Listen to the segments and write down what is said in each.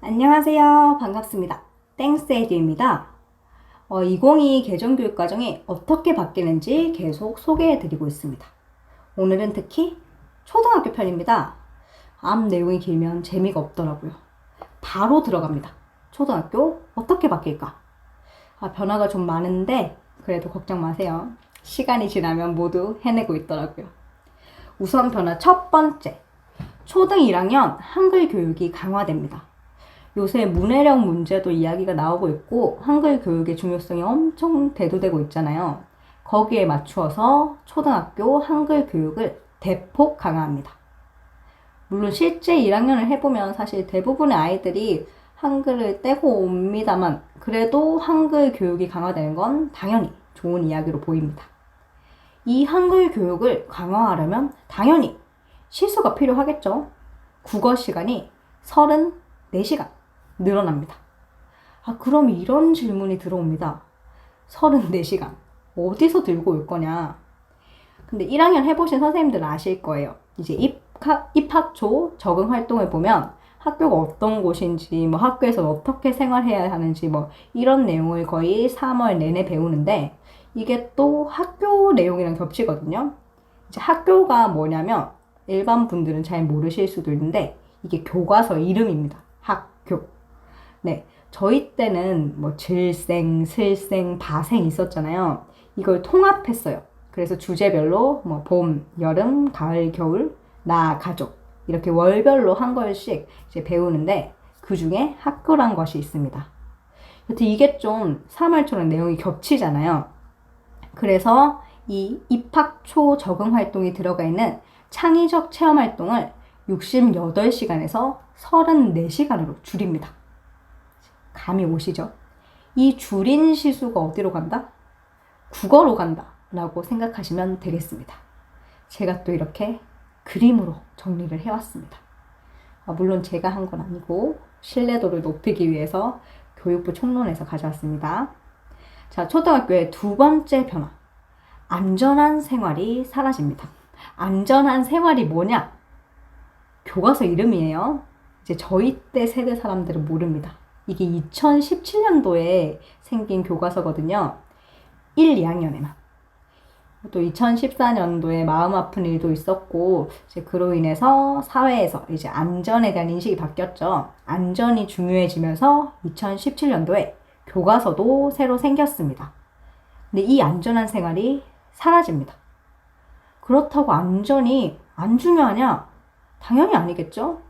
안녕하세요. 반갑습니다. 땡스에듀입니다. 2022 개정교육과정이 어떻게 바뀌는지 계속 소개해드리고 있습니다. 오늘은 특히 초등학교 편입니다. 앞 내용이 길면 재미가 없더라고요. 바로 들어갑니다. 초등학교 어떻게 바뀔까? 변화가 좀 많은데 그래도 걱정 마세요. 시간이 지나면 모두 해내고 있더라고요. 우선 변화 첫 번째. 초등 1학년 한글 교육이 강화됩니다. 요새 문해력 문제도 이야기가 나오고 있고 한글 교육의 중요성이 엄청 대두되고 있잖아요. 거기에 맞추어서 초등학교 한글 교육을 대폭 강화합니다. 물론 실제 1학년을 해보면 사실 대부분의 아이들이 한글을 떼고 옵니다만 그래도 한글 교육이 강화되는 건 당연히 좋은 이야기로 보입니다. 이 한글 교육을 강화하려면 당연히 실수가 필요하겠죠. 국어 시간이 34시간 늘어납니다. 그럼 이런 질문이 들어옵니다. 34시간 어디서 들고 올 거냐? 근데 1학년 해보신 선생님들은 아실 거예요. 이제 입학초 적응 활동을 보면 학교가 어떤 곳인지, 학교에서 어떻게 생활해야 하는지, 이런 내용을 거의 3월 내내 배우는데, 이게 또 학교 내용이랑 겹치거든요. 이제 학교가 뭐냐면, 일반 분들은 잘 모르실 수도 있는데, 이게 교과서 이름입니다. 학교. 네. 저희 때는 질생, 슬생, 바생 있었잖아요. 이걸 통합했어요. 그래서 주제별로 봄, 여름, 가을, 겨울, 나, 가족 이렇게 월별로 한 걸씩 이제 배우는데 그 중에 학교란 것이 있습니다. 여튼 이게 좀 3월초랑 내용이 겹치잖아요. 그래서 이 입학 초 적응 활동이 들어가 있는 창의적 체험 활동을 68시간에서 34시간으로 줄입니다. 감이 오시죠? 이 줄인 시수가 어디로 간다? 국어로 간다 라고 생각하시면 되겠습니다. 제가 또 이렇게 그림으로 정리를 해왔습니다. 물론 제가 한 건 아니고 신뢰도를 높이기 위해서 교육부 총론에서 가져왔습니다. 자, 초등학교의 두 번째 변화. 안전한 생활이 사라집니다. 안전한 생활이 뭐냐? 교과서 이름이에요. 이제 저희 때 세대 사람들은 모릅니다. 이게 2017년도에 생긴 교과서거든요. 1, 2학년에만. 또 2014년도에 마음 아픈 일도 있었고, 이제 그로 인해서 사회에서 이제 안전에 대한 인식이 바뀌었죠. 안전이 중요해지면서 2017년도에 교과서도 새로 생겼습니다. 근데 이 안전한 생활이 사라집니다. 그렇다고 안전이 안 중요하냐? 당연히 아니겠죠?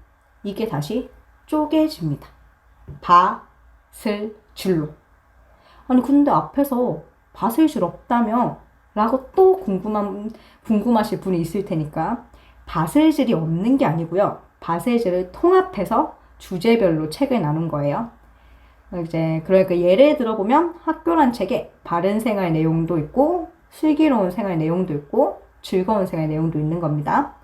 이게 다시 쪼개집니다. 밭을 줄로. 아니 근데 앞에서 밭을 줄 없다며? 라고 또 궁금하실 분이 있을 테니까 밭을 질이 없는 게 아니고요. 밭을 질을 통합해서 주제별로 책을 나눈 거예요. 이제 그러니까 예를 들어보면 학교란 책에 바른 생활 내용도 있고 슬기로운 생활 내용도 있고 즐거운 생활 내용도 있는 겁니다.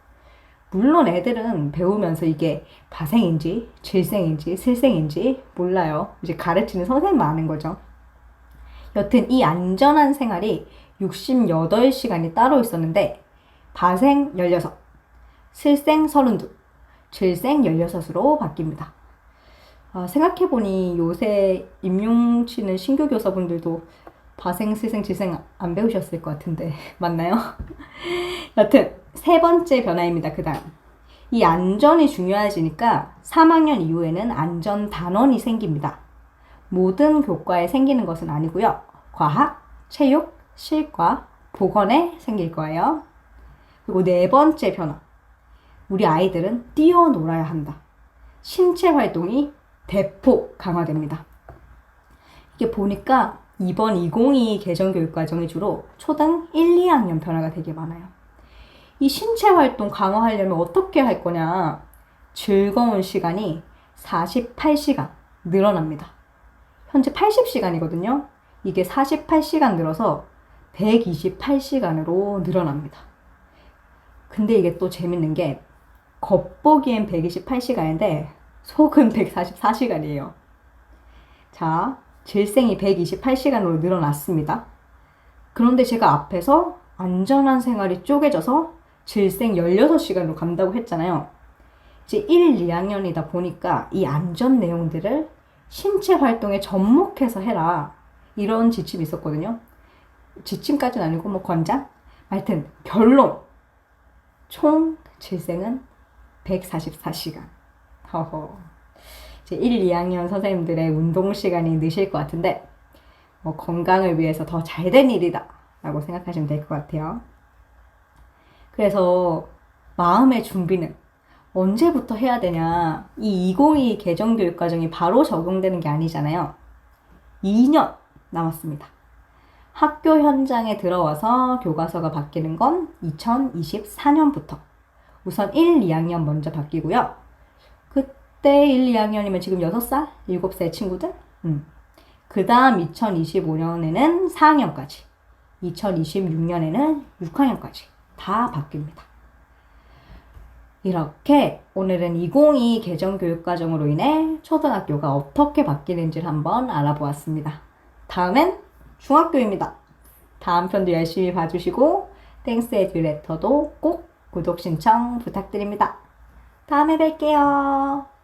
물론 애들은 배우면서 이게 바생인지 질생인지 슬생인지 몰라요. 이제 가르치는 선생님만 아는 거죠. 여튼 이 안전한 생활이 68시간이 따로 있었는데 바생 16, 슬생 32, 질생 16으로 바뀝니다. 생각해보니 요새 임용치는 신규 교사분들도 바생, 슬생, 질생 안 배우셨을 것 같은데 맞나요? 여튼 세 번째 변화입니다. 그 다음 이 안전이 중요해지니까 3학년 이후에는 안전 단원이 생깁니다. 모든 교과에 생기는 것은 아니고요. 과학, 체육, 실과, 보건에 생길 거예요. 그리고 네 번째 변화. 우리 아이들은 뛰어놀아야 한다. 신체 활동이 대폭 강화됩니다. 이게 보니까 이번 2022 개정교육과정이 주로 초등 1, 2학년 변화가 되게 많아요. 이 신체 활동 강화하려면 어떻게 할 거냐? 즐거운 시간이 48시간 늘어납니다. 현재 80시간이거든요. 이게 48시간 늘어서 128시간으로 늘어납니다. 근데 이게 또 재밌는 게 겉보기엔 128시간인데 속은 144시간이에요. 자, 질생이 128시간으로 늘어났습니다. 그런데 제가 앞에서 안전한 생활이 쪼개져서 질생 16시간으로 간다고 했잖아요. 이제 1, 2학년이다 보니까 이 안전 내용들을 신체 활동에 접목해서 해라. 이런 지침이 있었거든요. 지침까지는 아니고 뭐 권장? 하여튼 결론. 총 질생은 144시간. 허허. 이제 1, 2학년 선생님들의 운동 시간이 느실 것 같은데 뭐 건강을 위해서 더 잘된 일이다 라고 생각하시면 될 것 같아요. 그래서 마음의 준비는 언제부터 해야 되냐? 이 2022 개정교육과정이 바로 적용되는 게 아니잖아요. 2년 남았습니다. 학교 현장에 들어와서 교과서가 바뀌는 건 2024년부터. 우선 1, 2학년 먼저 바뀌고요. 그때 1, 2학년이면 지금 6살? 7살 친구들? 그 다음 2025년에는 4학년까지, 2026년에는 6학년까지 다 바뀝니다. 이렇게 오늘은 2022 개정교육과정으로 인해 초등학교가 어떻게 바뀌는지를 한번 알아보았습니다. 다음엔 중학교입니다. 다음 편도 열심히 봐주시고 땡스 에듀레터도 꼭 구독 신청 부탁드립니다. 다음에 뵐게요.